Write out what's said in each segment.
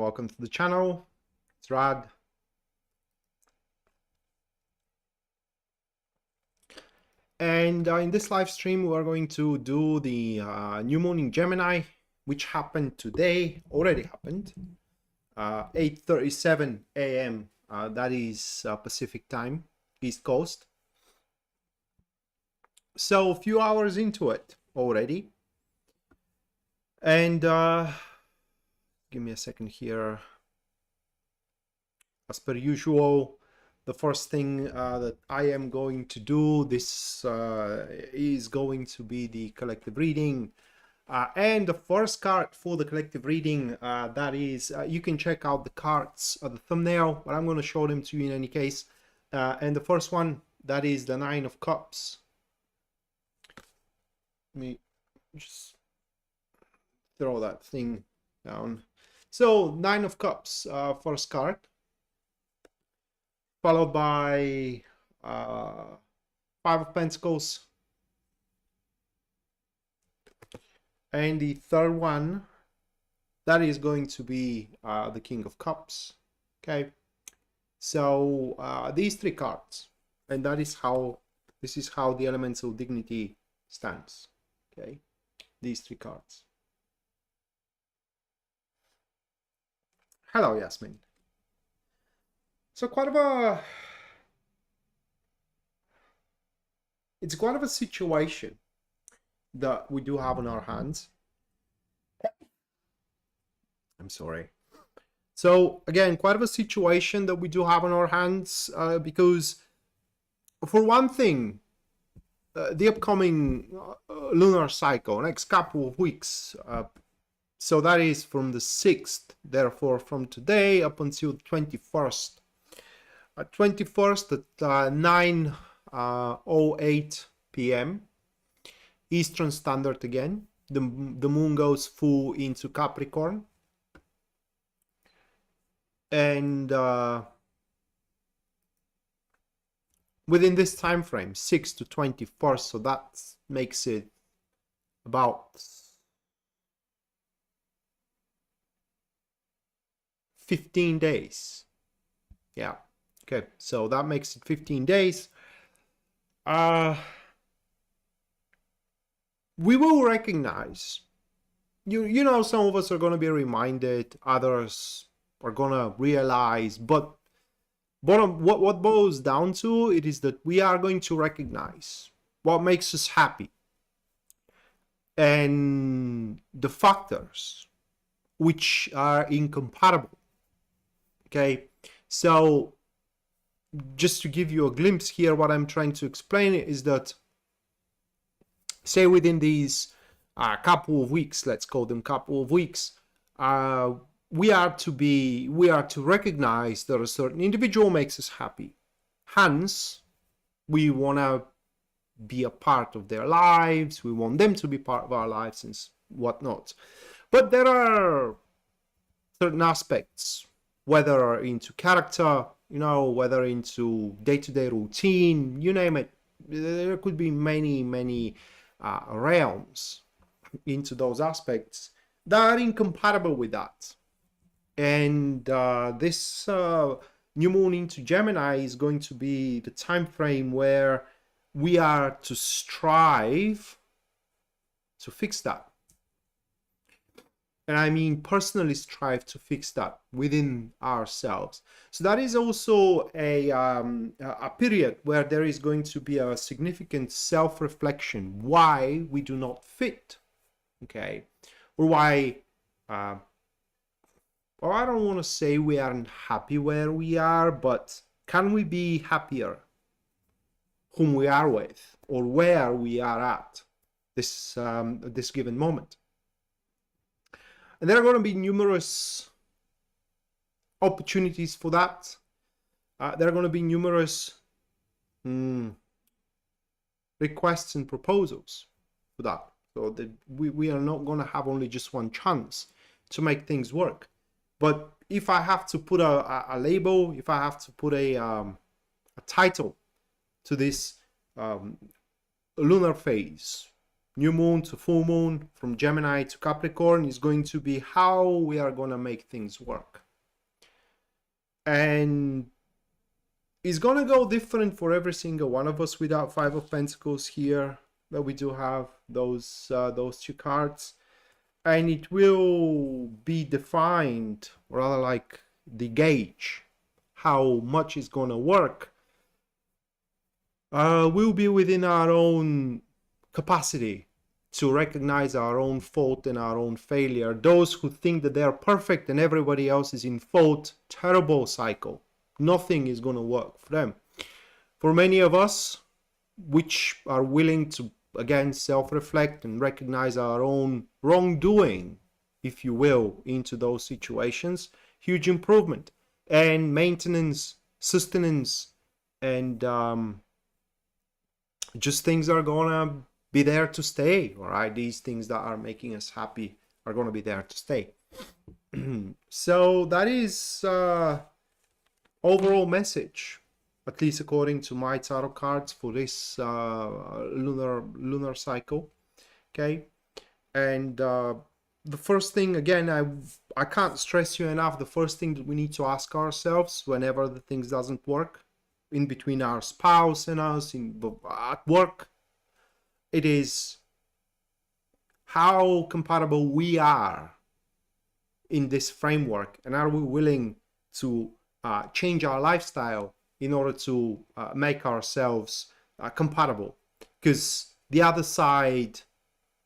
welcome to the channel. It's Rad. And in this live stream, we're going to do the new moon in Gemini, which happened today, already happened, 8:37 a.m. That is Pacific time, East Coast. So a few hours into it already. And give me a second here. As per usual, the first thing that I am going to do, this is going to be the collective reading. And the first card for the collective reading, that is, you can check out the cards at the thumbnail, but I'm going to show them to you in any case. And the first one, that is the Nine of Cups. Let me just throw that thing down. So, Nine of Cups, first card. Followed by Five of Pentacles. And the third one, that is going to be the King of Cups. Okay. So these three cards, and that is how, this is how the elemental dignity stands. Okay. These three cards. Hello, Yasmin. So it's quite of a situation that we do have on our hands. I'm sorry. So again, quite of a situation that we do have on our hands, because for one thing, the upcoming lunar cycle, next couple of weeks, so that is from the 6th, therefore from today up until the 21st. 21st at 9:08 p.m. Eastern Standard again. The moon goes full into Capricorn. And within this time frame, 6 to 21st, so that makes it about 15 days. Yeah. Okay, so that makes it 15 days. We will recognize, you know, some of us are going to be reminded, others are going to realize, but what boils down to it is that we are going to recognize what makes us happy and the factors which are incompatible. Okay, so just to give you a glimpse here, what I'm trying to explain is that, say within these couple of weeks, let's call them couple of weeks, we are to recognize that a certain individual makes us happy. Hence, we want to be a part of their lives. We want them to be part of our lives and whatnot. But there are certain aspects, whether into character, you know, whether into day-to-day routine, you name it. There could be many realms into those aspects that are incompatible with that. And this new moon into Gemini is going to be the time frame where we are to strive to fix that. And I mean personally strive to fix that within ourselves. So that is also a period where there is going to be a significant self-reflection why we do not fit, okay, or why or I don't want to say we aren't happy where we are, but can we be happier whom we are with or where we are at this this given moment? And there are going to be numerous opportunities for that. There are going to be numerous requests and proposals for that. So we are not going to have only just one chance to make things work. But if I have to put a label, if I have to put a title to this lunar phase, new moon to full moon, from Gemini to Capricorn, is going to be how we are going to make things work. And it's going to go different for every single one of us without Five of Pentacles here, that we do have those two cards. And it will be defined, or rather like the gauge, how much is going to work, will be within our own capacity to recognize our own fault and our own failure. Those who think that they're perfect and everybody else is in fault, terrible cycle. Nothing is going to work for them. For many of us, which are willing to, again, self-reflect and recognize our own wrongdoing, if you will, into those situations, huge improvement and maintenance, sustenance, and just things are gonna be there to stay. All right, these things that are making us happy are gonna be there to stay. So that is overall message, at least according to my tarot cards for this lunar cycle. Okay, and the first thing, again, I can't stress you enough, the first thing that we need to ask ourselves whenever the things doesn't work in between our spouse and us, at work, it is how compatible we are in this framework, and are we willing to change our lifestyle in order to make ourselves compatible. Because the other side,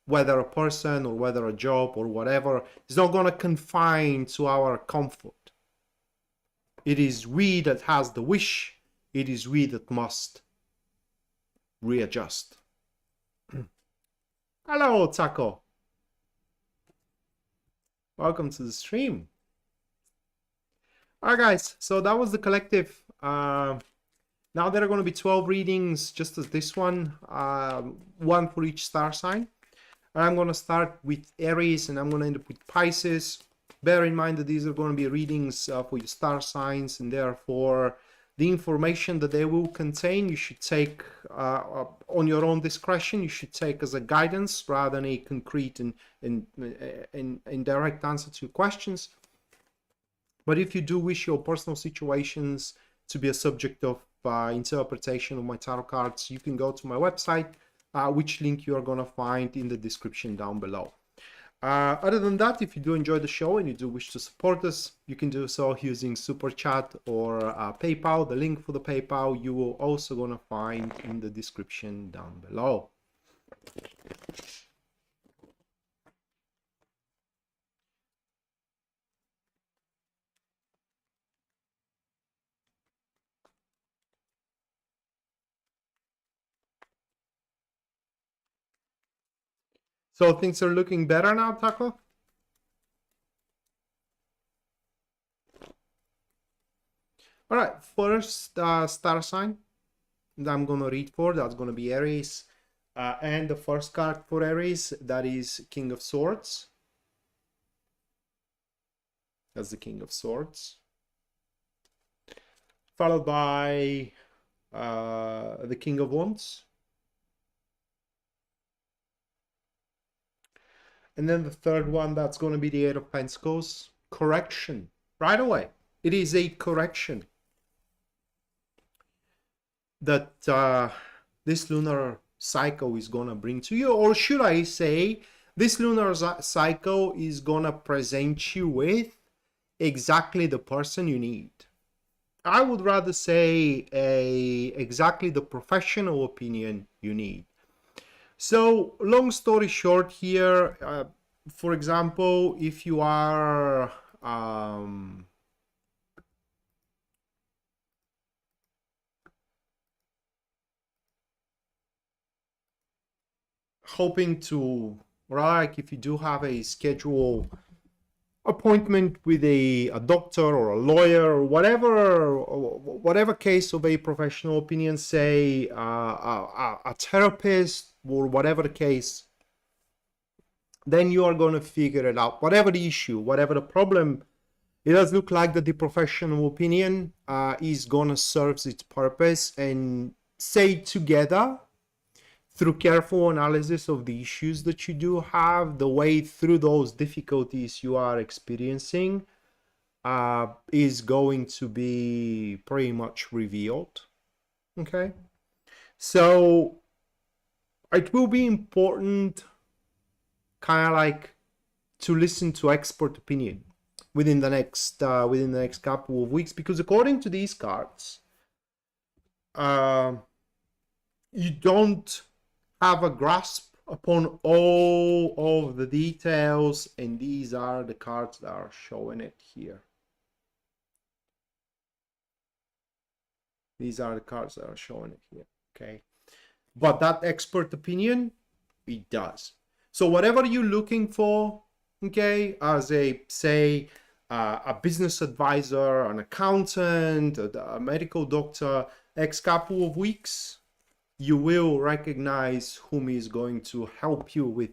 whether a person or whether a job or whatever, is not going to confine to our comfort. It is we that has the wish. It is we that must readjust. Hello, Taco. Welcome to the stream. All right, guys. So that was the collective. Now there are going to be 12 readings, just as this one, one for each star sign. I'm going to start with Aries and I'm going to end up with Pisces. Bear in mind that these are going to be readings for your star signs, and therefore the information that they will contain you should take on your own discretion. You should take as a guidance rather than a concrete and direct answer to questions. But if you do wish your personal situations to be a subject of interpretation of my tarot cards, you can go to my website, which link you are going to find in the description down below. Other than that, if you do enjoy the show and you do wish to support us, you can do so using Super Chat or PayPal. The link for the PayPal you will also going to find in the description down below. So things are looking better now, Taco? All right, first star sign that I'm going to read for, that's going to be Aries. And the first card for Aries, that is King of Swords. That's the King of Swords. Followed by the King of Wands. And then the third one, that's going to be the Eight of Pentacles. Correction. Right away. It is a correction that this lunar cycle is going to bring to you. Or should I say, this lunar cycle is going to present you with exactly the person you need. I would rather say exactly the professional opinion you need. So, long story short here, for example, if you are hoping to, like if you do have a schedule appointment with a doctor or a lawyer or whatever case of a professional opinion, say a therapist or whatever the case, then you are going to figure it out. Whatever the issue, whatever the problem, it does look like that the professional opinion is going to serve its purpose, and say together through careful analysis of the issues that you do have, the way through those difficulties you are experiencing is going to be pretty much revealed. Okay, so it will be important kind of like to listen to expert opinion within the next couple of weeks, because according to these cards, you don't have a grasp upon all of the details, and these are the cards that are showing it here. These are the cards that are showing it here. Okay, but that expert opinion, it does. So whatever you're looking for, okay, as a, say, a business advisor, an accountant, a medical doctor, next couple of weeks, you will recognize whom is going to help you with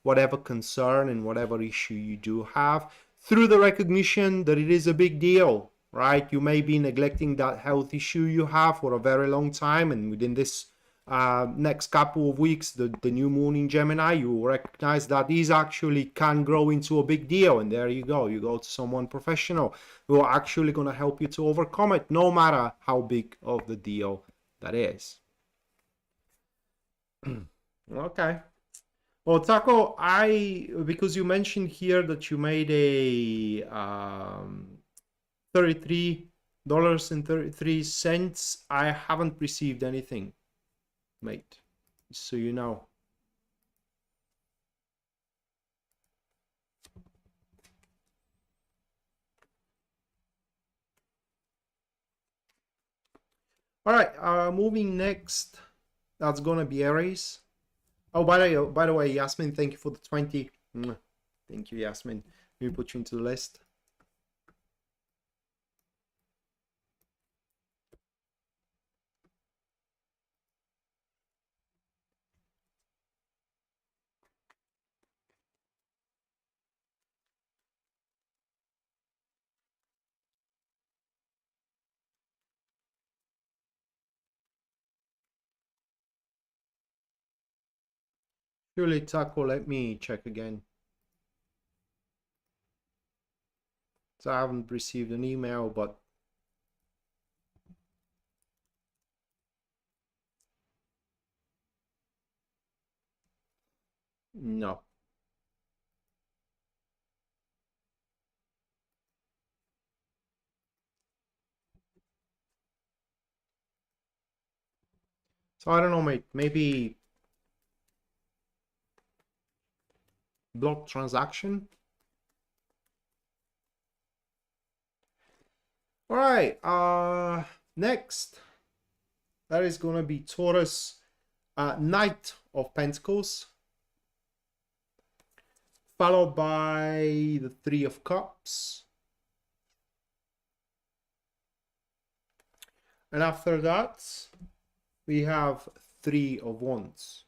whatever concern and whatever issue you do have, through the recognition that it is a big deal, right? You may be neglecting that health issue you have for a very long time, and within this next couple of weeks, the new moon in Gemini, you will recognize that these actually can grow into a big deal, and there you go to someone professional who are actually going to help you to overcome it, no matter how big of the deal that is. Okay, well, Taco, because you mentioned here that you made a $33.33, I haven't received anything, mate, so you know. All right, moving next, that's gonna be Aries. Oh, by the way, Yasmin, thank you for the 20. Thank you, Yasmin. Let me put you into the list. Surely, Taco, let me check again. So I haven't received an email, but no. So I don't know, mate. Maybe block transaction. All right. Next, that is gonna be Taurus, Knight of Pentacles, followed by the Three of Cups, and after that, we have Three of Wands.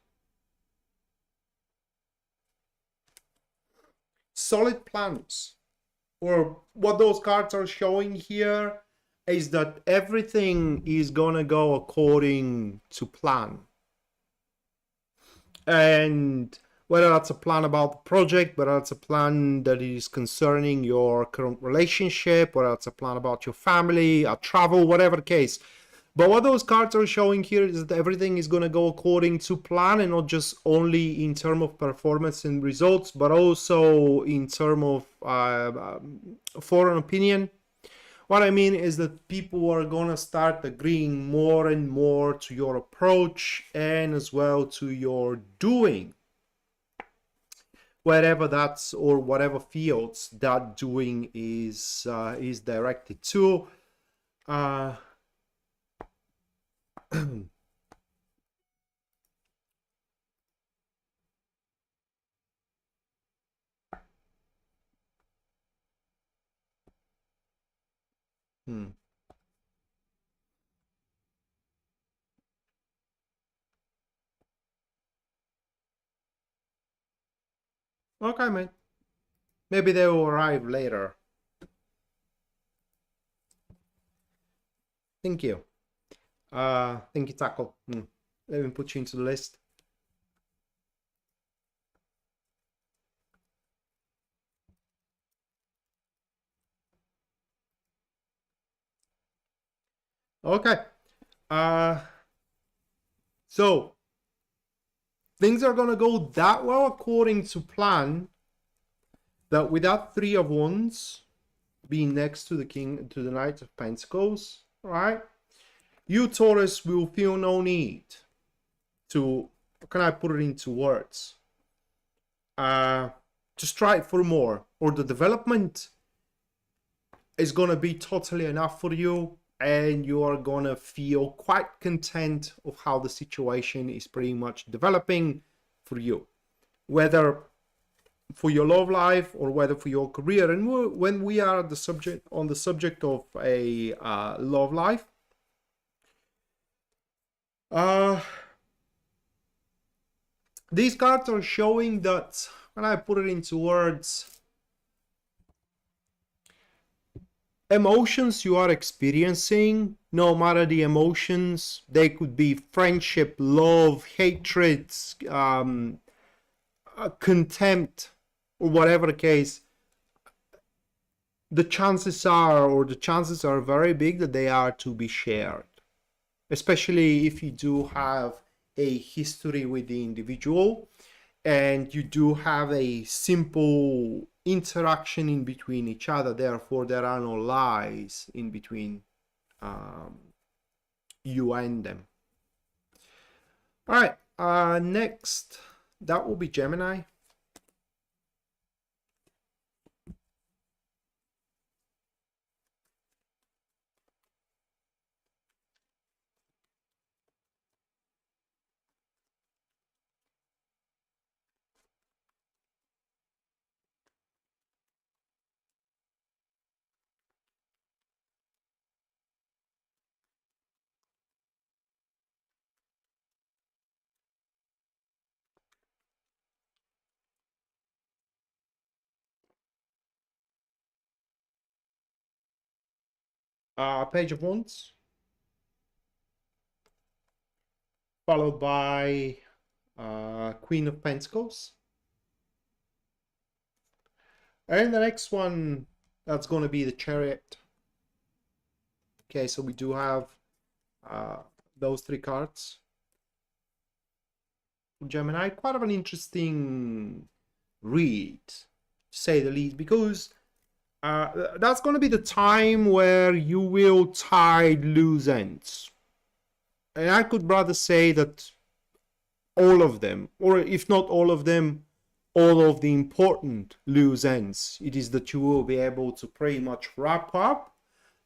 Solid plans, or what those cards are showing here is that everything is gonna go according to plan. And whether that's a plan about the project, whether that's a plan that is concerning your current relationship, whether that's a plan about your family, a travel, whatever the case. But what those cards are showing here is that everything is going to go according to plan, and not just only in terms of performance and results, but also in terms of foreign opinion. What I mean is that people are going to start agreeing more and more to your approach and as well to your doing, wherever that's, or whatever fields that doing is directed to. Okay, man. Maybe they will arrive later. Thank you. Thank you, Taco. Let me put you into the list. Okay. So things are gonna go that well according to plan, that with that three of wands being next to the king, to the knight of pentacles, right? You Taurus will feel no need to, how can I put it into words? To strive for more, or the development is gonna be totally enough for you, and you are gonna feel quite content of how the situation is pretty much developing for you, whether for your love life or whether for your career. And when we are the subject on the subject of a love life, these cards are showing that, when I put it into words, emotions you are experiencing, no matter the emotions, they could be friendship, love, hatred, contempt, or whatever the case, the chances are very big that they are to be shared, especially if you do have a history with the individual and you do have a simple interaction in between each other. Therefore, there are no lies in between you and them. All right, next, that will be Gemini. Page of Wands, followed by Queen of Pentacles. And the next one, that's going to be the Chariot. Okay, so we do have those three cards. Gemini, quite of an interesting read, to say the least, because that's going to be the time where you will tie loose ends. And I could rather say that all of them, or if not all of them, all of the important loose ends, it is that you will be able to pretty much wrap up,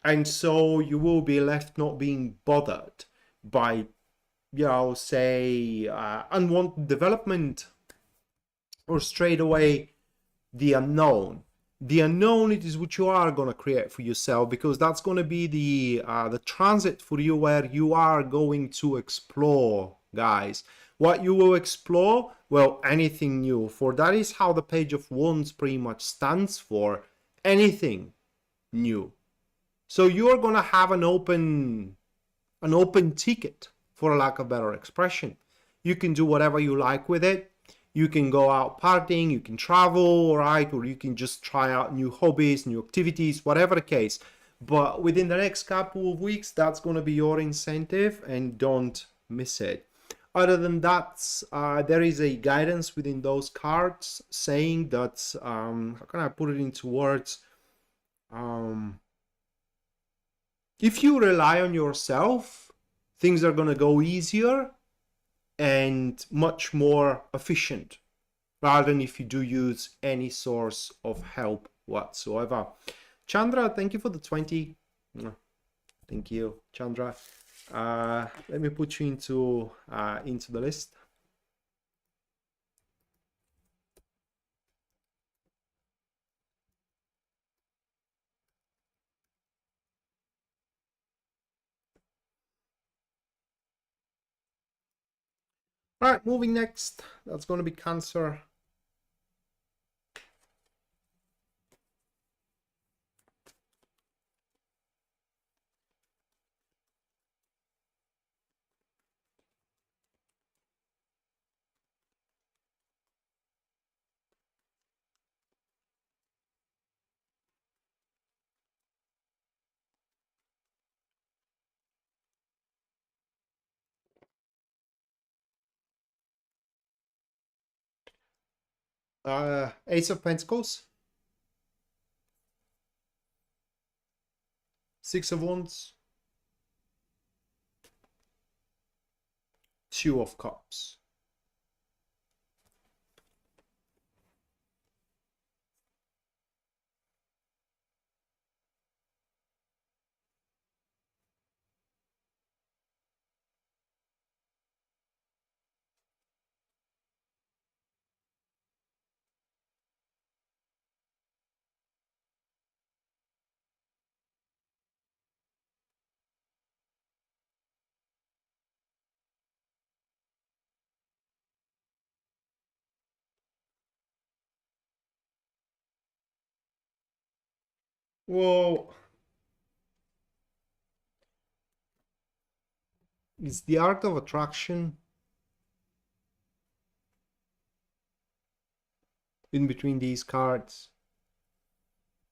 and so you will be left not being bothered by, you know, say unwanted development, or straight away the unknown. The unknown, it is what you are going to create for yourself, because that's going to be the transit for you, where you are going to explore, guys. What you will explore? Well, anything new. For that is how the Page of Wands pretty much stands for. Anything new. So you are going to have an open ticket, for lack of better expression. You can do whatever you like with it. You can go out partying, you can travel, right? Or you can just try out new hobbies, new activities, whatever the case. But within the next couple of weeks, that's going to be your incentive, and don't miss it. Other than that, there is a guidance within those cards saying that, how can I put it into words? If you rely on yourself, things are going to go easier and much more efficient, rather than if you do use any source of help whatsoever. Chandra, thank you for the 20. Thank you, Chandra. Let me put you into the list. All right, moving next. That's going to be Cancer. Ace of Pentacles, Six of Wands, Two of Cups. Well, it's the art of attraction in between these cards.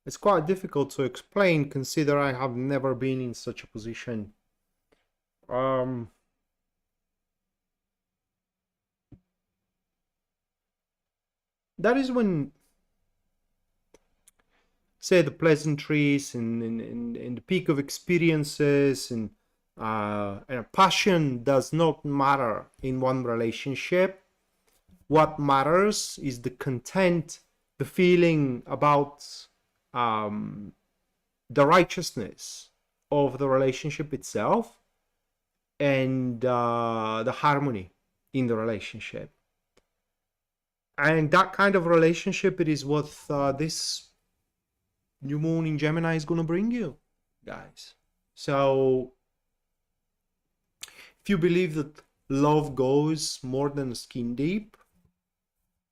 It's quite difficult to explain, consider I have never been in such a position. That is when, say, the pleasantries and the peak of experiences and passion does not matter in one relationship. What matters is the content, the feeling about the righteousness of the relationship itself, and the harmony in the relationship. And that kind of relationship, it is what this new moon in Gemini is going to bring you, guys. So if you believe that love goes more than skin deep,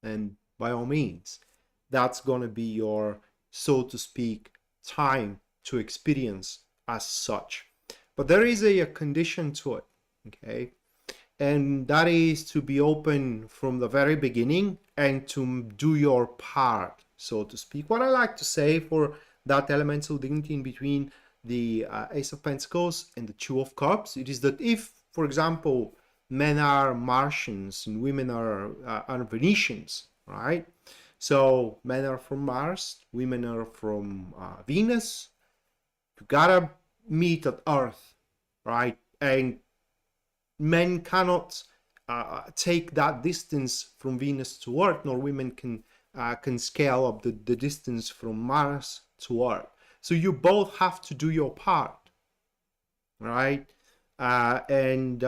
and by all means, that's going to be your, so to speak, time to experience as such. But there is a condition to it, okay? And that is to be open from the very beginning and to do your part, so to speak. What I like to say for that elemental dignity in between the Ace of Pentacles and the Two of Cups, it is that if, for example, men are Martians and women are Venetians, right? So men are from Mars, women are from Venus. You gotta meet at Earth, right? And men cannot take that distance from Venus to Earth, nor women can scale up the distance from Mars to Earth. So you both have to do your part, right? And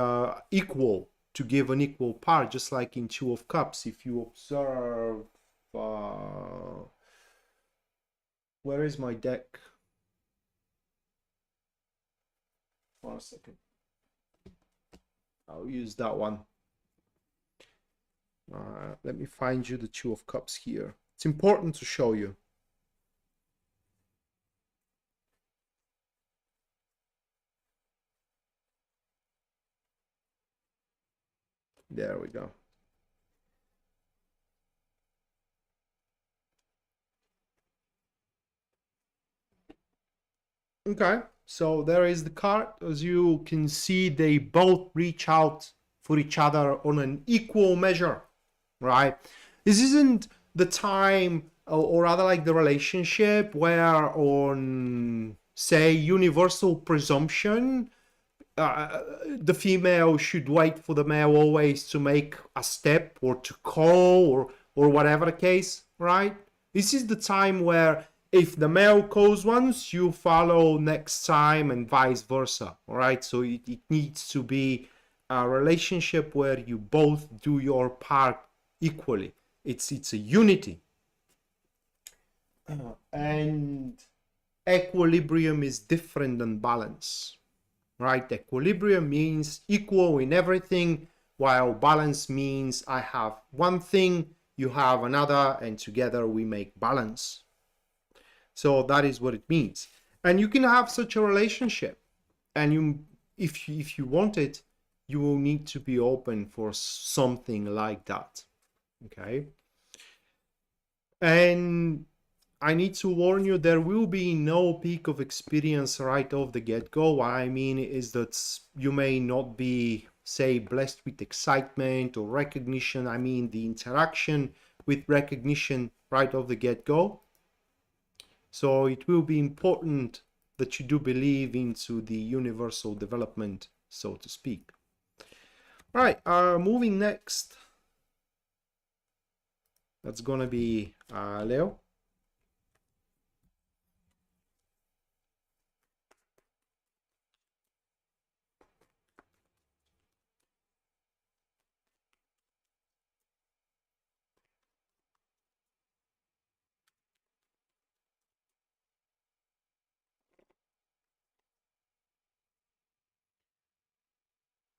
equal, to give an equal part, just like in Two of Cups. If you observe, where is my deck? 1 second. I'll use that one. Let me find you the Two of Cups here. It's important to show you. There we go. Okay, so there is the card. As you can see, they both reach out for each other on an equal measure, right? This isn't the time, or rather like the relationship where on, say, universal presumption, the female should wait for the male always to make a step or to call or whatever the case, right? This is the time where if the male calls once, you follow next time and vice versa, all right? So it needs to be a relationship where you both do your part equally. It's a unity. And equilibrium is different than balance, right? Equilibrium means equal in everything, while balance means I have one thing, you have another, and together we make balance. So that is what it means. And you can have such a relationship, and if you want it, you will need to be open for something like that, okay? And I need to warn you, there will be no peak of experience right off the get-go. What I mean is that you may not be, say, blessed with excitement or recognition. I mean, the interaction with recognition right off the get-go. So it will be important that you do believe into the universal development, so to speak. All right, moving next. That's gonna be Leo.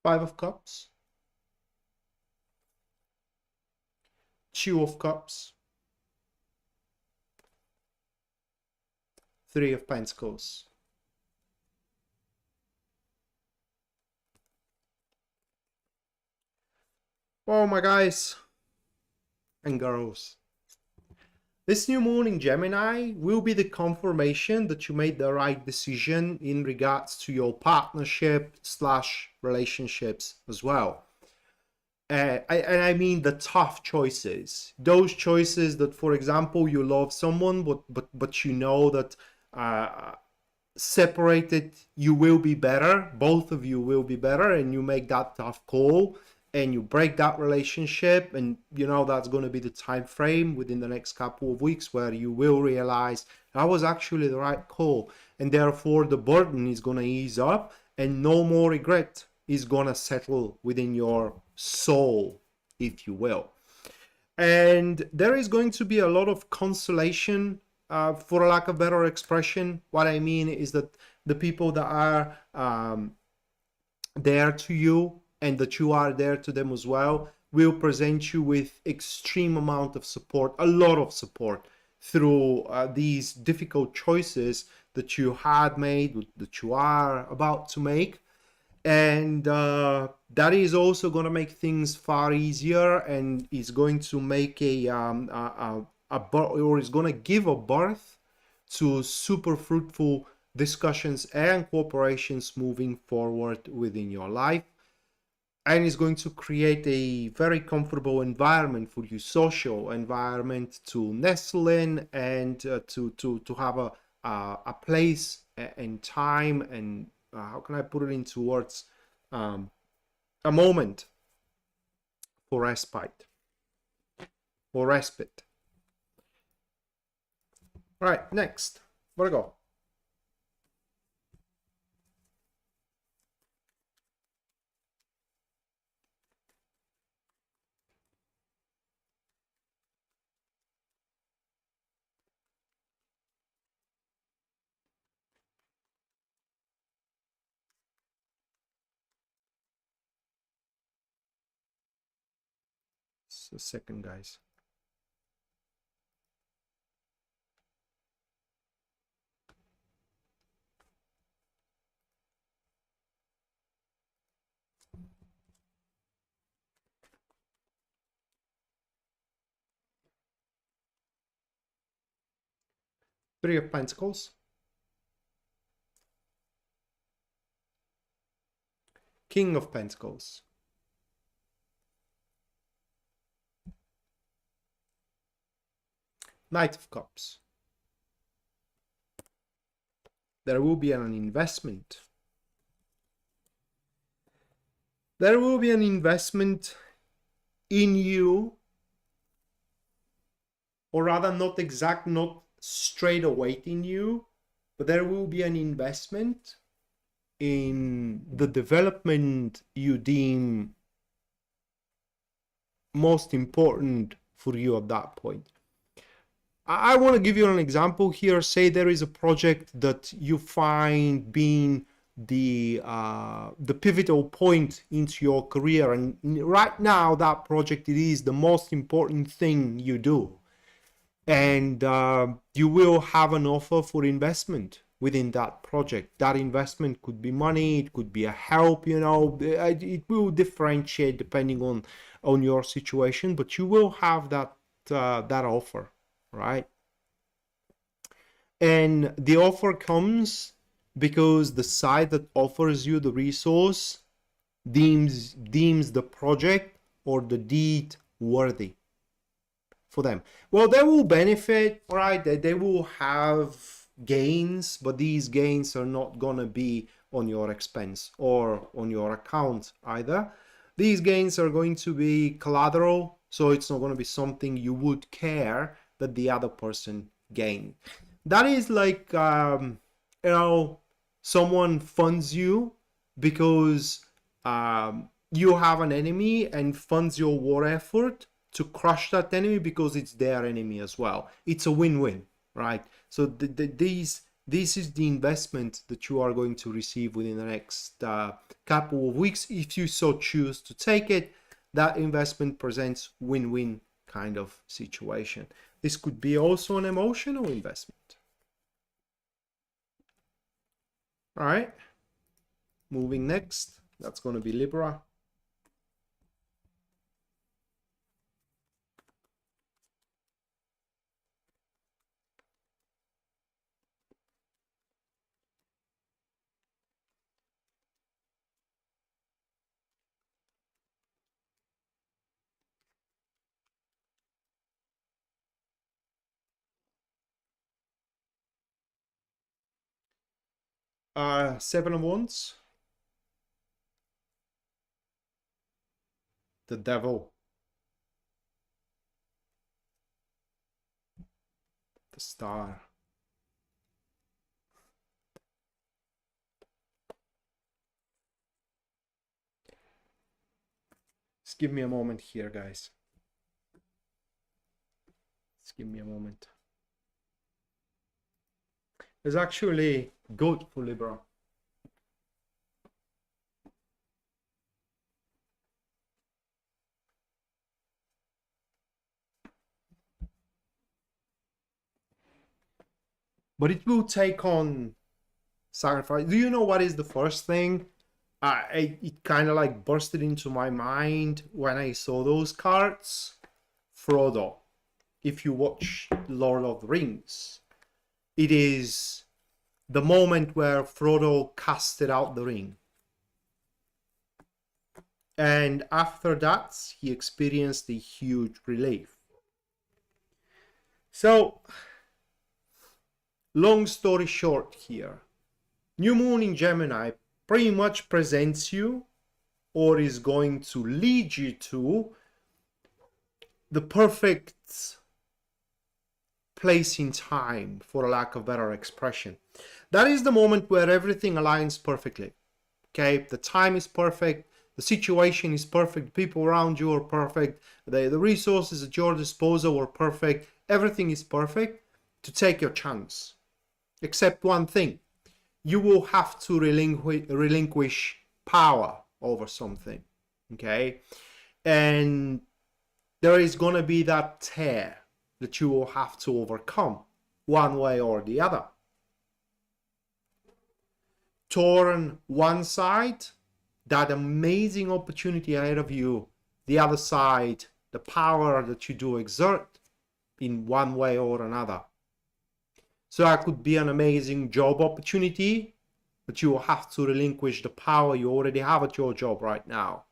Five of Cups, Two of Cups, Three of Pentacles. Oh my guys and girls. This new moon in Gemini will be the confirmation that you made the right decision in regards to your partnership / relationships as well. And I mean the tough choices, those choices that, for example, you love someone, but you know that separated you will be better, both of you will be better, and you make that tough call and you break that relationship, and you know that's going to be the time frame within the next couple of weeks where you will realize that was actually the right call, and therefore the burden is going to ease up and no more regret is going to settle within your soul, if you will. And there is going to be a lot of consolation, for lack of better expression. What I mean is that the people that are there to you and that you are there to them as well will present you with extreme amount of support, a lot of support through these difficult choices that you had made, that you are about to make. And that is also going to make things far easier, and is going to make or is going to give a birth to super fruitful discussions and cooperations moving forward within your life, and is going to create a very comfortable environment for you, social environment to nestle in, and to have a place and time and how can I put it into words? A moment for respite or respite. All right, next, Virgo. Just a second, guys. Three of Pentacles, King of Pentacles, Knight of Cups. There will be an investment. There will be an investment in you, or rather not straight away in you, but there will be an investment in the development you deem most important for you at that point. I want to give you an example here. Say there is a project that you find being the pivotal point into your career, and right now that project, it is the most important thing you do, and you will have an offer for investment within that project. That investment could be money, it could be a help, you know, it will differentiate depending on your situation, but you will have that offer, right? And the offer comes because the side that offers you the resource deems the project or the deed worthy. for them? Well, they will benefit, right? They will have gains, but these gains are not gonna be on your expense or on your account either. These gains are going to be collateral, so it's not going to be something you would care that the other person gained. That is like, you know, someone funds you because you have an enemy and funds your war effort to crush that enemy because it's their enemy as well. It's a win-win, right? So this is the investment that you are going to receive within the next couple of weeks. If you so choose to take it, that investment presents win-win kind of situation. This could be also an emotional investment. All right, moving next, that's going to be Libra. Seven of Wands, the Devil, the Star. Just give me a moment here, guys. Just give me a moment. It's actually good for Libra. But it will take on sacrifice. Do you know what is the first thing? It kind of like bursted into my mind when I saw those cards. Frodo. If you watch Lord of the Rings, it is the moment where Frodo casted out the ring. And after that, he experienced a huge relief. So, long story short here, New Moon in Gemini pretty much presents you, or is going to lead you to, the perfect place in time, for a lack of better expression. That is the moment where everything aligns perfectly. Okay, the time is perfect, the situation is perfect, people around you are perfect, the resources at your disposal are perfect, everything is perfect to take your chance. Except one thing, you will have to relinquish power over something, okay? And there is going to be that tear that you will have to overcome one way or the other. Torn one side, that amazing opportunity ahead of you, the other side, the power that you do exert in one way or another. So that could be an amazing job opportunity, but you will have to relinquish the power you already have at your job right now.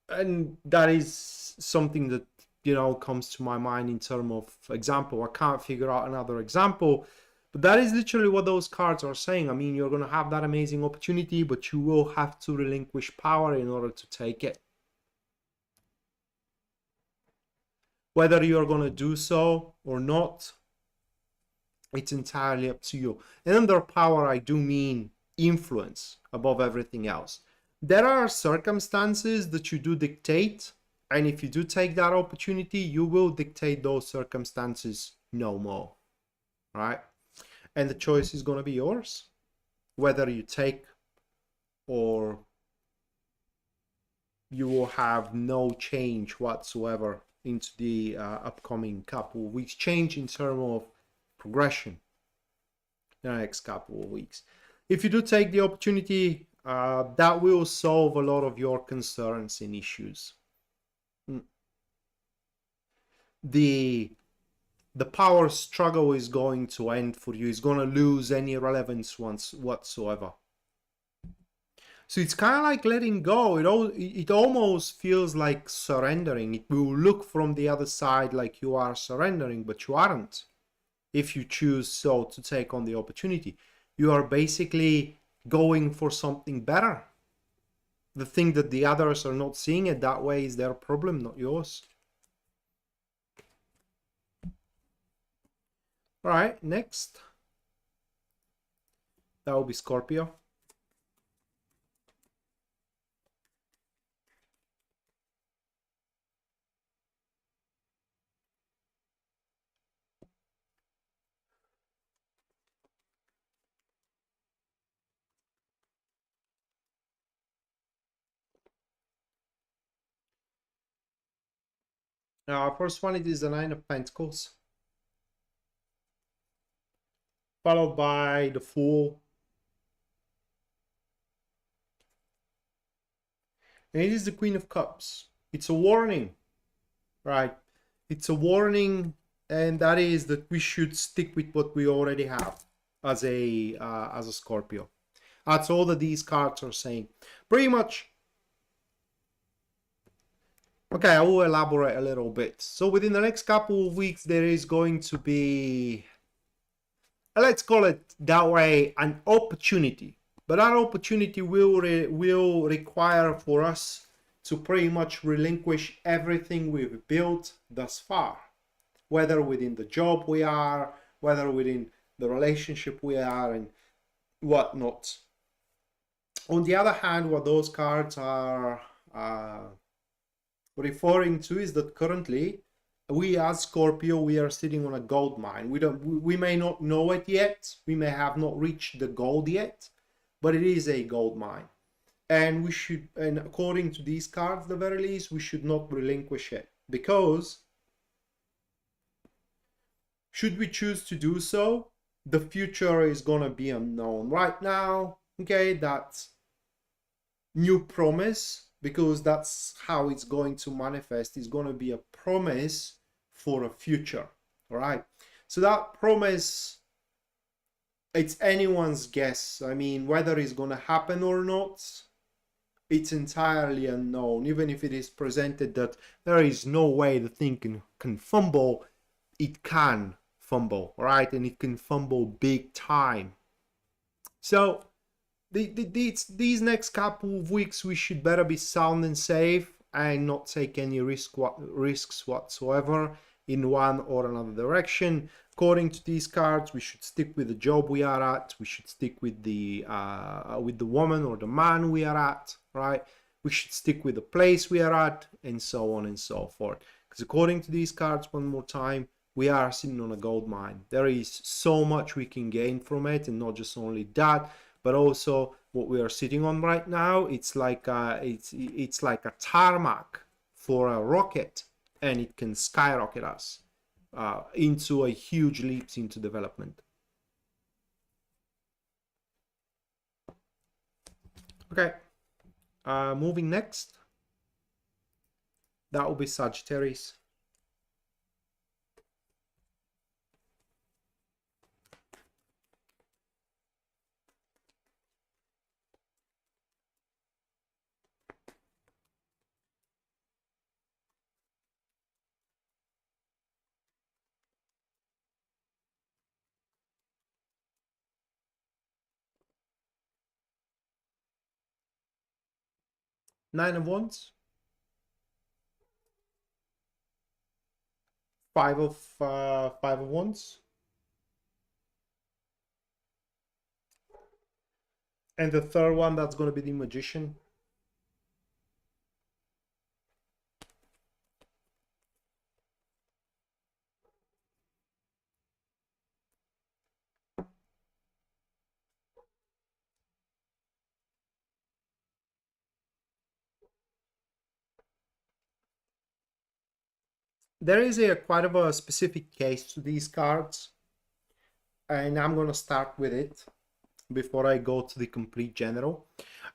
And that is something that, you know, comes to my mind in terms of example. I can't figure out another example, but that is literally what those cards are saying. I mean, you're going to have that amazing opportunity, but you will have to relinquish power in order to take it. Whether you're going to do so or not, it's entirely up to you. And under power, I do mean influence above everything else. There are circumstances that you do dictate, and if you do take that opportunity, you will dictate those circumstances no more, right? And the choice is going to be yours, whether you take or you will have no change whatsoever into the upcoming couple of weeks. Change in terms of progression in the next couple of weeks. If you do take the opportunity, that will solve a lot of your concerns and issues. The power struggle is going to end for you. It's going to lose any relevance whatsoever. So it's kind of like letting go. It almost feels like surrendering. It will look from the other side like you are surrendering, but you aren't. If you choose so to take on the opportunity, you are basically going for something better. The thing that the others are not seeing it that way is their problem, not yours. All right, next. That will be Scorpio. Now, first one, it is the Nine of Pentacles, followed by the Fool. And it is the Queen of Cups. It's a warning, right? It's a warning, and that is that we should stick with what we already have as a Scorpio. That's all that these cards are saying. Pretty much. Okay, I will elaborate a little bit. So within the next couple of weeks, there is going to be, let's call it that way, an opportunity. But that opportunity will require for us to pretty much relinquish everything we've built thus far. Whether within the job we are, whether within the relationship we are, and whatnot. On the other hand, what those cards are referring to is that currently we as Scorpio, we are sitting on a gold mine. We may not know it yet, we may have not reached the gold yet, but it is a gold mine, and we should, and according to these cards, the very least, we should not relinquish it, because should we choose to do so, the future is gonna be unknown. Right now, okay, that's new promise, because that's how it's going to manifest. It's going to be a promise for a future. All right, so that promise, it's anyone's guess. I mean, whether it's going to happen or not, it's entirely unknown. Even if it is presented that there is no way the thing can fumble, it can fumble, right? And it can fumble big time. So these next couple of weeks, we should better be sound and safe and not take any risks whatsoever in one or another direction. According to these cards, we should stick with the job we are at. We should stick with the woman or the man we are at, right? We should stick with the place we are at, and so on and so forth. Because according to these cards, one more time, we are sitting on a gold mine. There is so much we can gain from it, and not just only that, but also what we are sitting on right now. It's like it's like a tarmac for a rocket, and it can skyrocket us into a huge leaps into development. Okay, moving next, that will be Sagittarius. Nine of Wands, Five of Wands, and the third one, that's going to be the Magician. There is a quite of a specific case to these cards, and I'm going to start with it before I go to the complete general.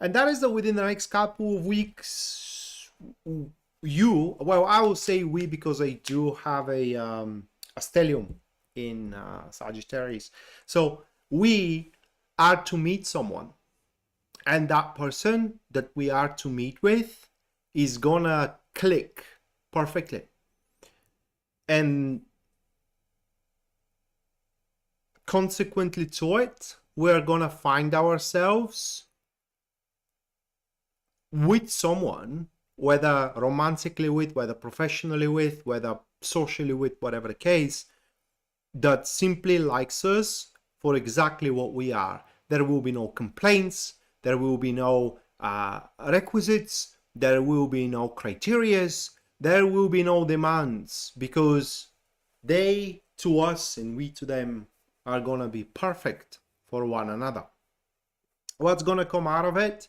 And that is that within the next couple of weeks, well, I will say we, because I do have a stellium in Sagittarius. So we are to meet someone, And that person that we are to meet with is gonna click perfectly. And consequently to it, we're gonna find ourselves with someone, whether romantically with, whether professionally with, whether socially with, whatever the case, that simply likes us for exactly what we are. There will be no complaints, there will be no requisites, there will be no criterias, there will be no demands, because they to us and we to them are gonna be perfect for one another. What's gonna come out of it?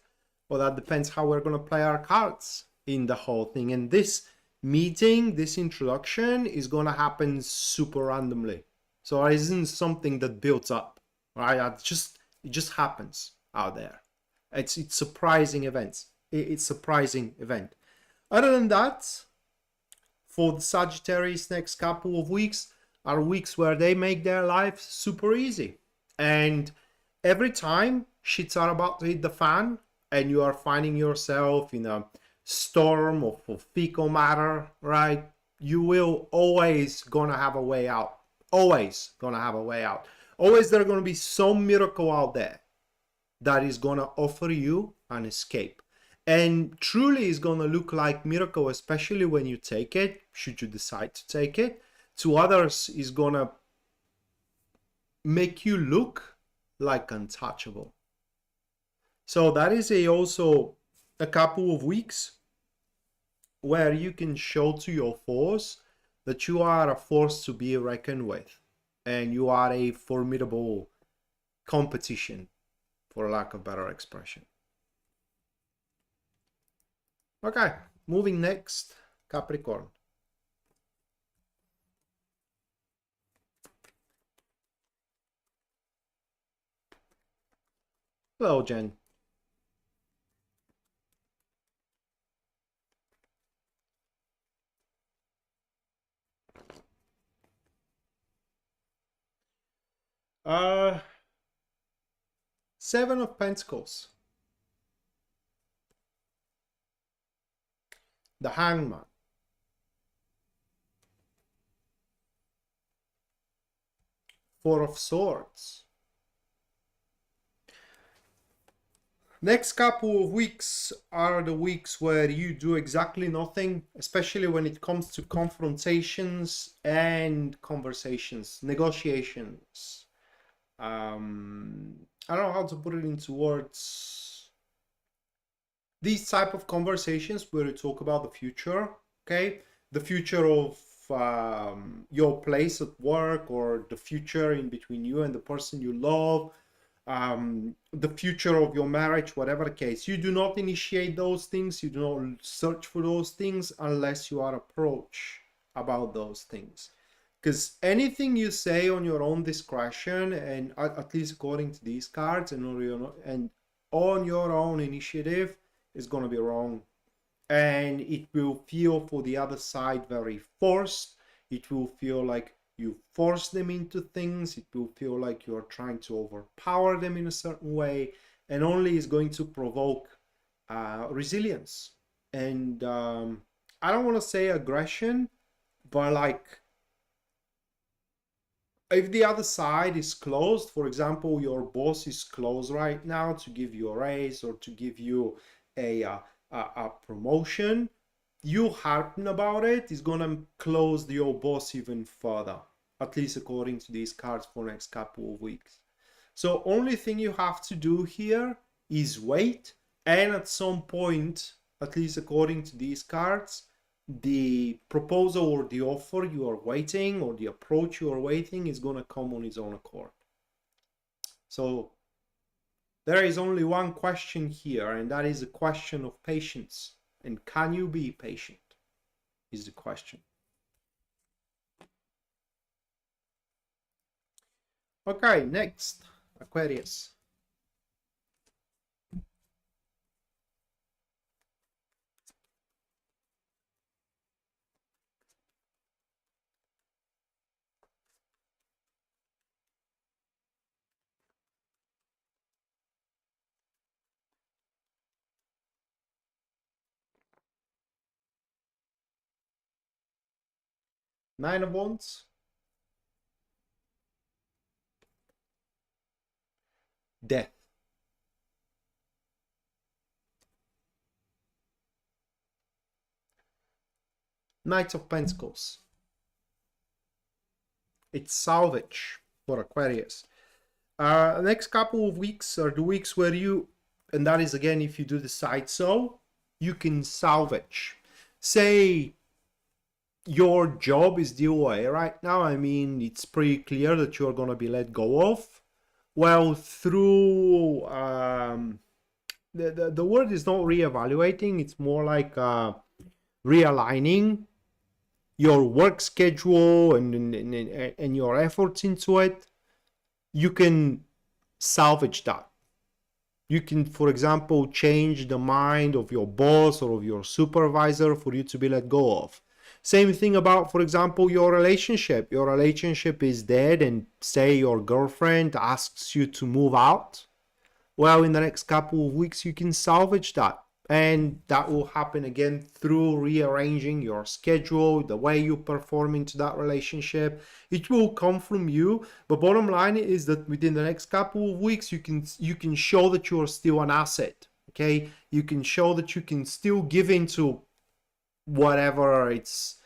Well, that depends how we're gonna play our cards in the whole thing. And this meeting, this introduction is gonna happen super randomly. So it isn't something that builds up, right? It just happens out there. It's surprising events. It's surprising event. Other than that, for the Sagittarius, next couple of weeks are weeks where they make their life super easy. And every time shits are about to hit the fan and you are finding yourself in a storm of fecal matter, right? You will always gonna have a way out. Always gonna have a way out. Always there gonna be some miracle out there that is gonna offer you an escape. And truly is gonna look like miracle, especially when you take it, should you decide to take it. To others is gonna make you look like untouchable. So that is also a couple of weeks where you can show to your force that you are a force to be reckoned with and you are a formidable competition, for lack of better expression. Okay, moving next, Capricorn. Hello, Jen. Uh, Seven of Pentacles. The Hangman. Four of Swords. Next couple of weeks are the weeks where you do exactly nothing, especially when it comes to confrontations and conversations, negotiations. I don't know how to put it into words. These type of conversations where you talk about the future, okay? The future of your place at work, or the future in between you and the person you love, the future of your marriage, whatever the case. You do not initiate those things, you do not search for those things unless you are approached about those things. Because anything you say on your own discretion, and at least according to these cards, and on your own initiative, is going to be wrong. And it will feel for the other side very forced. It will feel like you force them into things. It will feel like you're trying to overpower them in a certain way, and only is going to provoke resilience. And I don't want to say aggression, but like, if the other side is closed, for example, your boss is closed right now to give you a raise or to give you a promotion, you harping about it is gonna close your boss even further, at least according to these cards for next couple of weeks. So only thing you have to do here is wait, and at some point, at least according to these cards, the proposal or the offer you are waiting, or the approach you are waiting, is going to come on its own accord. So there is only one question here, and that is a question of patience. And can you be patient is the question. Okay, next, Aquarius. Nine of Wands. Death. Knight of Pentacles. It's salvage for Aquarius. Next couple of weeks are the weeks where you, and that is again if you do decide so, you can salvage. Say your job is the way right now. I mean, it's pretty clear that you're going to be let go of. Well, through the word is not reevaluating, it's more like realigning your work schedule and your efforts into it. You can salvage that. You can, for example, change the mind of your boss or of your supervisor for you to be let go of. Same thing about, for example, your relationship. Your relationship is dead and say your girlfriend asks you to move out. Well, in the next couple of weeks, you can salvage that. And that will happen again through rearranging your schedule, the way you perform into that relationship. It will come from you. But bottom line is that within the next couple of weeks, you can show that you are still an asset. Okay, you can show that you can still give into whatever it's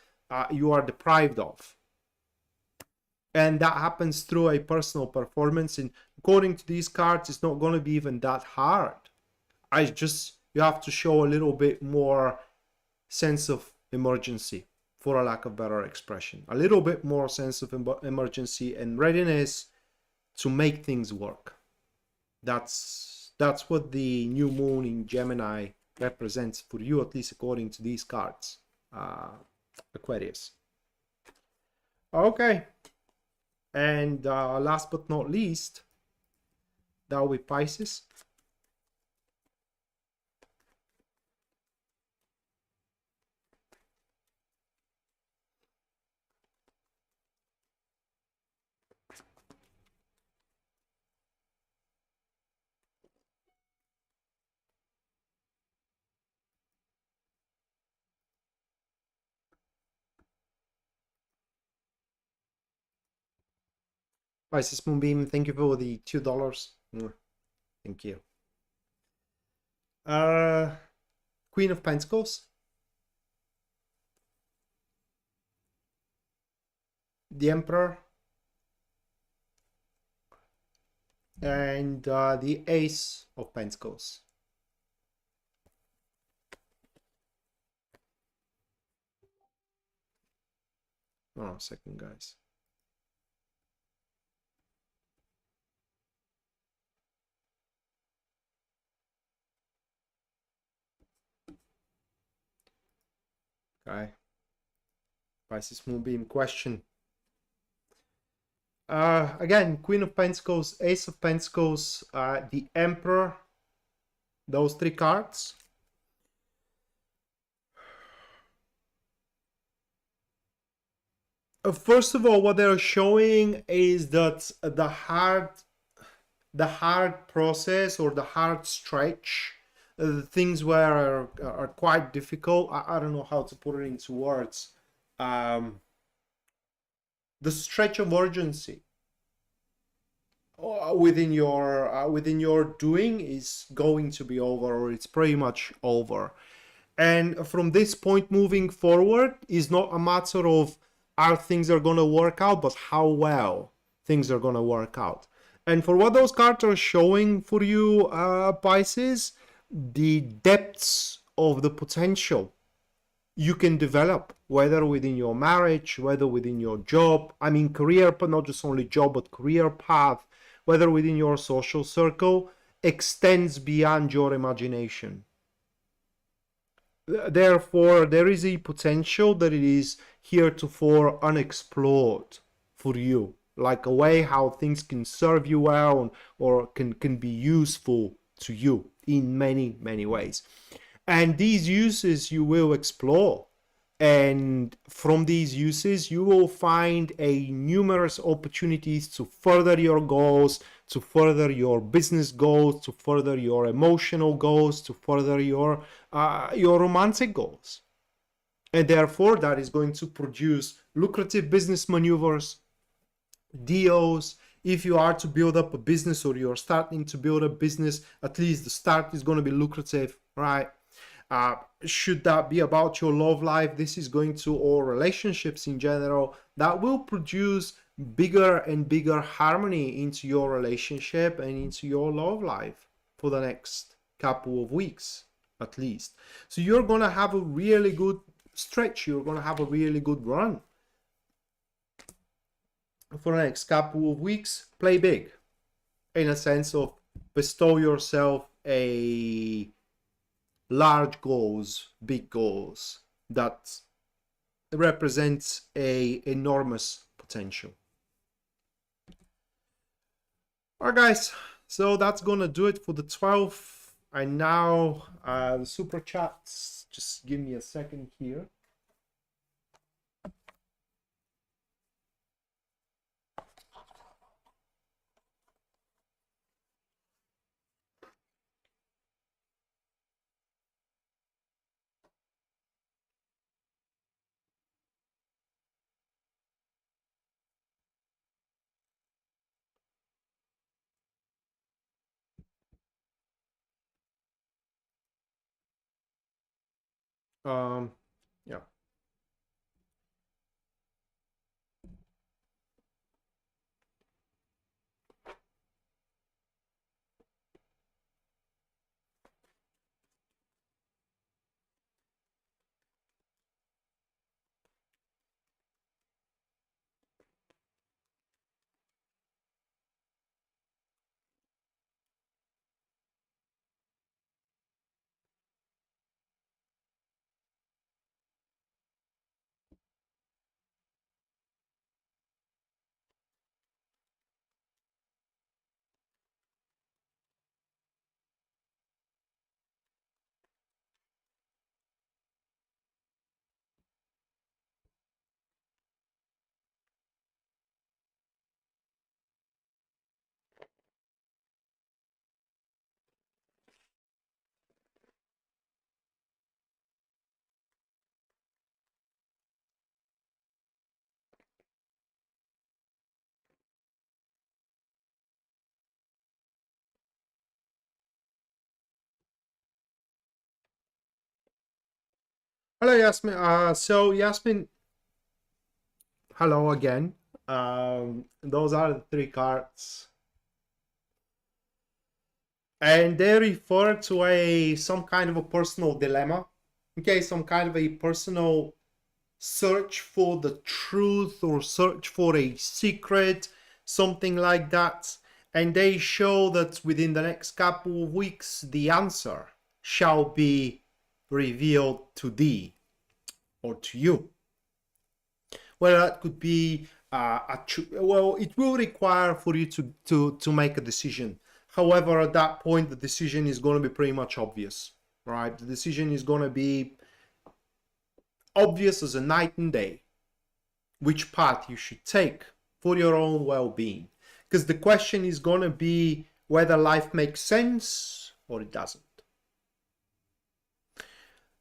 you are deprived of. And that happens through a personal performance. And according to these cards, it's not going to be even that hard. You have to show a little bit more sense of emergency, for a lack of better expression. A little bit more sense of emergency and readiness to make things work. That's what the new moon in Gemini represents for you, at least according to these cards, Aquarius. Okay. And last but not least, that will be Pisces. Pisces Moonbeam, thank you for the $2. Thank you. Queen of Pentacles. The Emperor. And the Ace of Pentacles. Oh, a second, guys. Okay. Pisces Moonbeam question. Again, Queen of Pentacles, Ace of Pentacles, the Emperor, those three cards. First of all, what they're showing is that the hard process or the hard stretch, things where are quite difficult. I don't know how to put it into words. The stretch of urgency within your doing is going to be over, or it's pretty much over. And from this point moving forward is not a matter of how things are going to work out, but how well things are going to work out. And for what those cards are showing for you, Pisces, the depths of the potential you can develop, whether within your marriage, whether within your job, I mean career, but not just only job, but career path, whether within your social circle, extends beyond your imagination. Therefore, there is a potential that it is heretofore unexplored for you, like a way how things can serve you well or can be useful to you in many ways. And these uses you will explore, and from these uses you will find a numerous opportunities to further your goals, to further your business goals, to further your emotional goals, to further your romantic goals. And therefore that is going to produce lucrative business maneuvers, deals. If you are to build up a business or you're starting to build a business, at least the start is going to be lucrative, right? Should that be about your love life, this is going to, or relationships in general, that will produce bigger and bigger harmony into your relationship and into your love life for the next couple of weeks at least. So you're going to have a really good stretch, you're going to have a really good run for the next couple of weeks. Play big in a sense of bestow yourself a large goals, big goals that represents a enormous potential. All right, guys, so that's gonna do it for the 12th. And now the super chats, just give me a second here. Yeah. Hello, Yasmin. So Yasmin, hello again. Those are the 3 cards, and they refer to some kind of a personal dilemma. Okay, some kind of a personal search for the truth or search for a secret, something like that. And they show that within the next couple of weeks, the answer shall be revealed to thee or to you. Well, that could be well, it will require for you to make a decision. However, at that point, the decision is going to be pretty much obvious, right? The decision is going to be obvious as a night and day, which path you should take for your own well-being. Because the question is going to be whether life makes sense or it doesn't.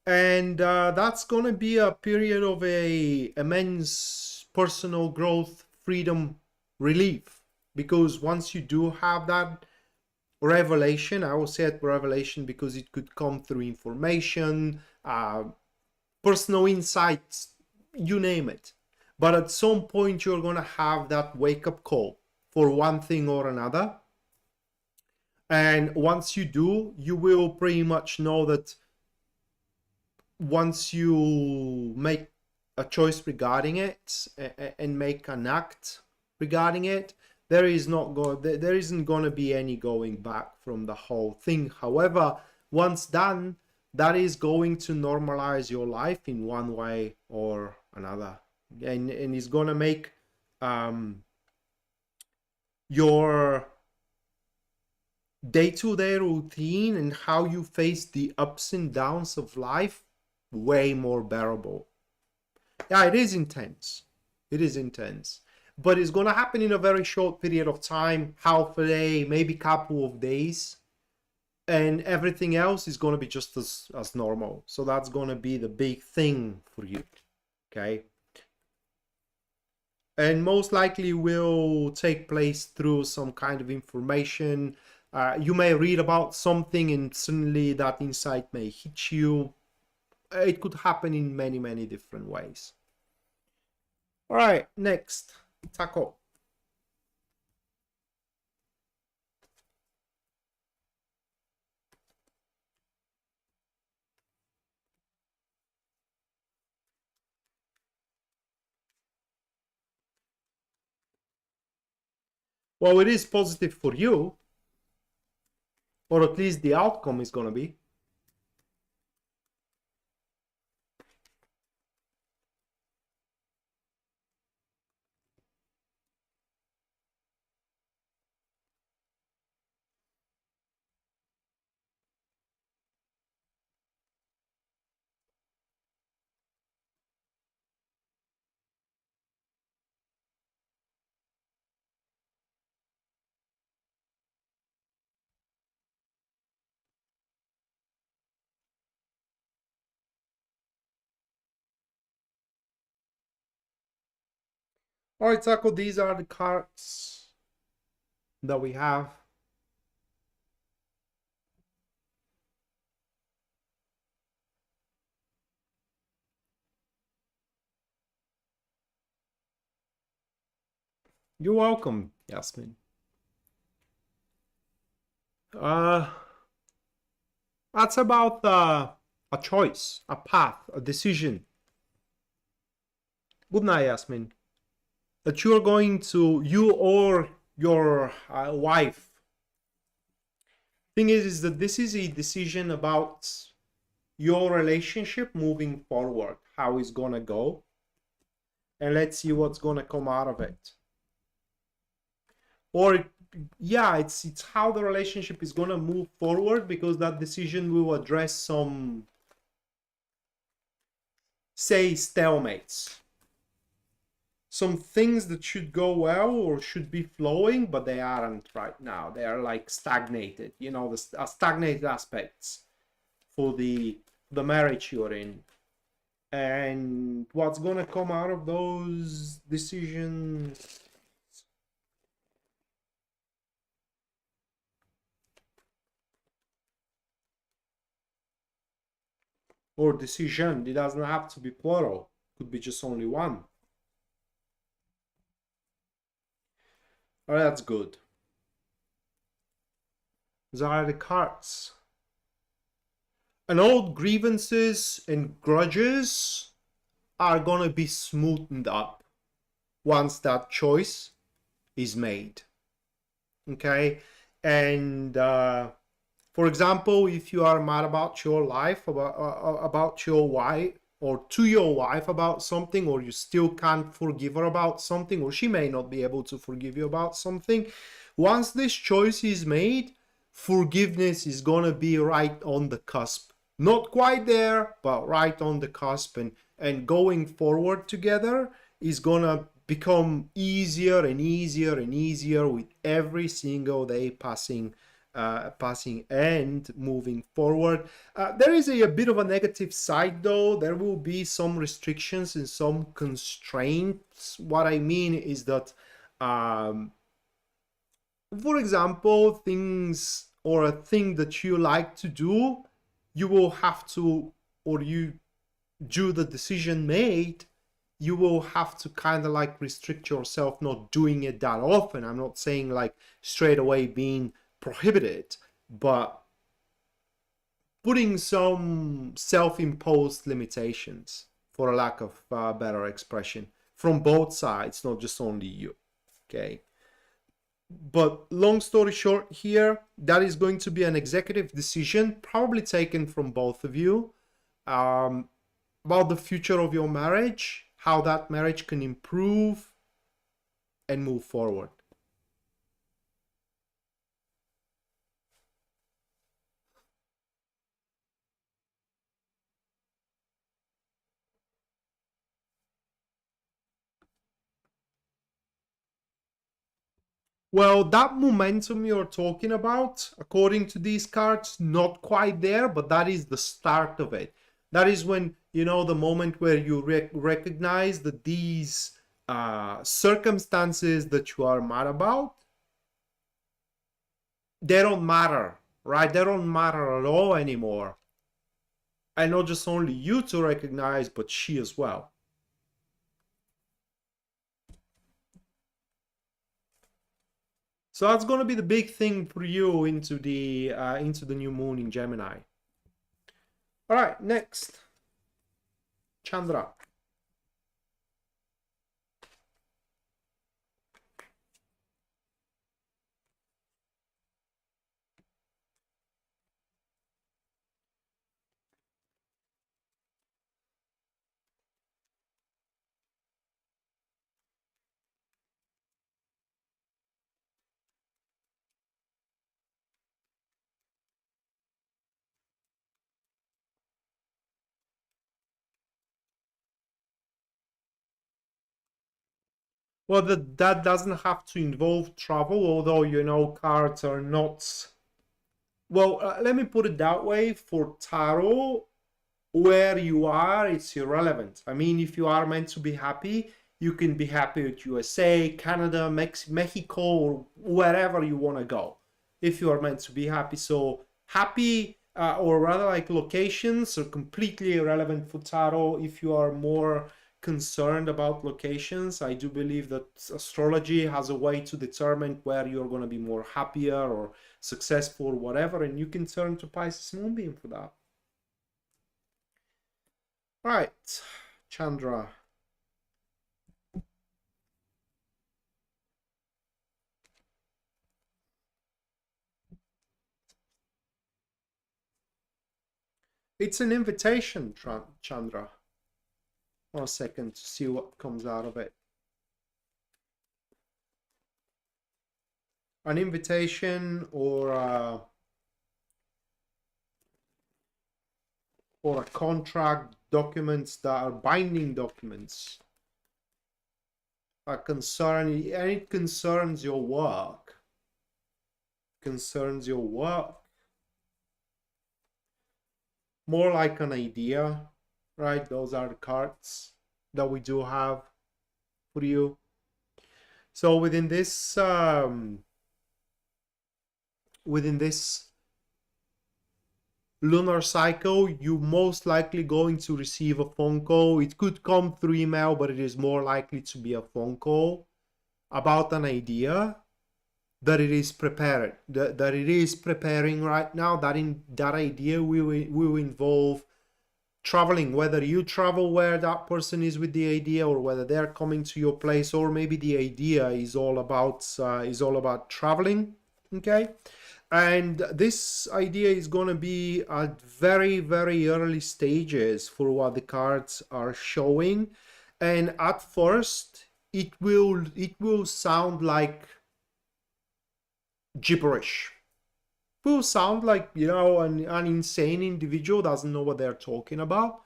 And that's going to be a period of immense personal growth, freedom, relief. Because once you do have that revelation, I will say it revelation because it could come through information, personal insights, you name it. But at some point, you're going to have that wake-up call for one thing or another. And once you do, you will pretty much know that once you make a choice regarding it and make an act regarding it, there isn't going to be any going back from the whole thing. However, once done, that is going to normalize your life in one way or another, and it's going to make your day-to-day routine and how you face the ups and downs of life way more bearable. Yeah, it is intense. It is intense. But it's going to happen in a very short period of time, half a day, maybe couple of days. And everything else is going to be just as normal. So that's going to be the big thing for you. Okay. and most likely will take place through some kind of information. You may read about something and suddenly that insight may hit you. It could happen in many, many different ways. All right, next, Taco. Well, it is positive for you, or at least the outcome is going to be. All right, Taco, these are the cards that we have. You're welcome, Yasmin. That's about a choice, a path, a decision. Good night, Yasmin. That you're going to, you or your wife. Thing is that this is a decision about your relationship moving forward, how it's gonna go, and let's see what's gonna come out of it. Or yeah, it's how the relationship is gonna move forward, because that decision will address some, say, stalemates, some things that should go well or should be flowing, but they aren't right now. They are like stagnated, you know, the stagnated aspects for the marriage you're in. And what's gonna come out of those decisions? Or decision, it doesn't have to be plural, could be just only one. Oh, that's good. Those are the cards. And old grievances and grudges are gonna be smoothened up once that choice is made. Okay? And for example, if you are mad about your life, about your wife, or to your wife about something, or you still can't forgive her about something, or she may not be able to forgive you about something, once this choice is made, forgiveness is gonna be right on the cusp. Not quite there, but right on the cusp, and going forward together is gonna become easier and easier and easier with every single day passing and moving forward. There is a bit of a negative side though. There will be some restrictions and some constraints. What I mean is that, for example, things or a thing that you like to do, you will have to, or you do the decision made, you will have to kind of like restrict yourself not doing it that often. I'm not saying like straight away being prohibited, but putting some self-imposed limitations, for a lack of better expression, from both sides, not just only you. Okay. But long story short here, that is going to be an executive decision, probably taken from both of you, about the future of your marriage, how that marriage can improve and move forward. Well, that momentum you're talking about, according to these cards, not quite there, but that is the start of it. That is when, you know, the moment where you recognize that these circumstances that you are mad about, they don't matter, right? They don't matter at all anymore. And not just only you to recognize, but she as well. So that's going to be the big thing for you into the new moon in Gemini. All right, next, Chandra. Well, that doesn't have to involve travel, although, you know, cards are not... Well, let me put it that way. For tarot, where you are, it's irrelevant. I mean, if you are meant to be happy, you can be happy with USA, Canada, Mexico, or wherever you want to go. If you are meant to be happy. So happy, or rather like locations, are completely irrelevant for tarot. If you are more concerned about locations, I do believe that astrology has a way to determine where you're going to be more happier or successful, whatever, and you can turn to Pisces Moonbeam for that. All right, Chandra. It's an invitation, Chandra. 1 second to see what comes out of it. An invitation or a contract, documents that are binding documents, and it concerns your work. Concerns your work. More like an idea, right? Those are the cards that we do have for you. So within this lunar cycle, you most likely going to receive a phone call. It could come through email, but it is more likely to be a phone call about an idea that it is prepared, that it is preparing right now. That idea will involve traveling, whether you travel where that person is with the idea, or whether they're coming to your place, or maybe the idea is all about traveling. Okay, and this idea is going to be at very, very early stages for what the cards are showing, and at first it will sound like gibberish. It will sound like, you know, an insane individual doesn't know what they're talking about.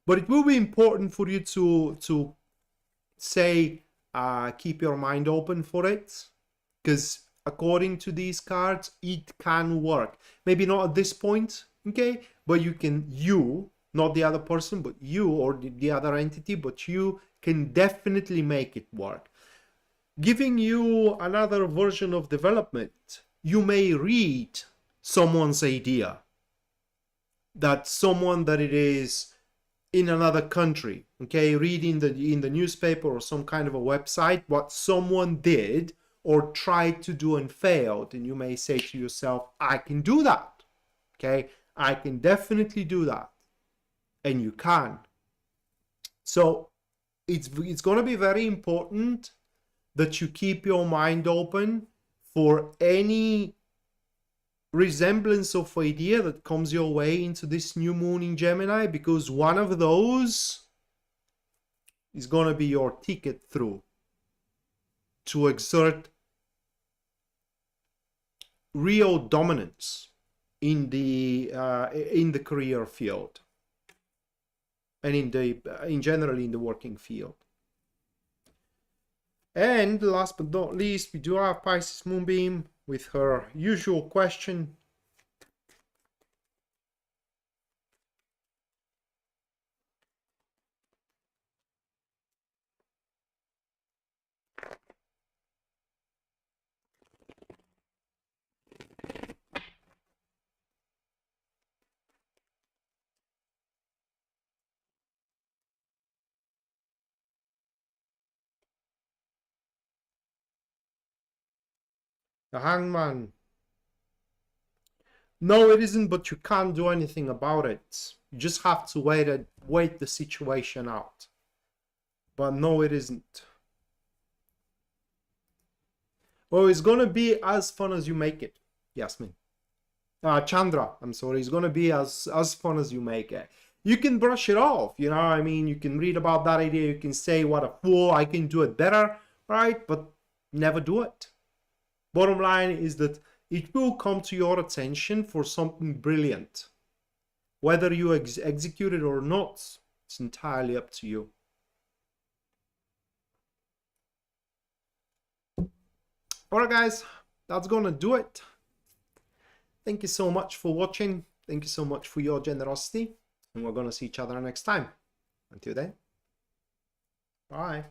But it will be important for you to say, keep your mind open for it, because according to these cards, it can work. Maybe not at this point, okay? But you, not the other person, but you, or the other entity, but you can definitely make it work. Giving you another version of development, you may read someone's idea, that someone that it is in another country, okay, read in the newspaper or some kind of a website what someone did or tried to do and failed, and you may say to yourself, I can do that, okay, I can definitely do that, and you can. So it's going to be very important that you keep your mind open for any resemblance of idea that comes your way into this new moon in Gemini, because one of those is going to be your ticket through to exert real dominance in the career field, and in general in the working field. And last but not least, we do have Pisces Moonbeam with her usual question. The Hangman. No, it isn't, but you can't do anything about it. You just have to wait the situation out. But no, it isn't. Oh, it's gonna be as fun as you make it, Yasmin. Chandra, I'm sorry. It's gonna be as fun as you make it. You can brush it off, you know. I mean, you can read about that idea. You can say, "What a fool! I can do it better," right? But never do it. Bottom line is that it will come to your attention for something brilliant. Whether you execute it or not, it's entirely up to you. Alright guys, that's gonna do it. Thank you so much for watching. Thank you so much for your generosity. And we're gonna see each other next time. Until then, bye.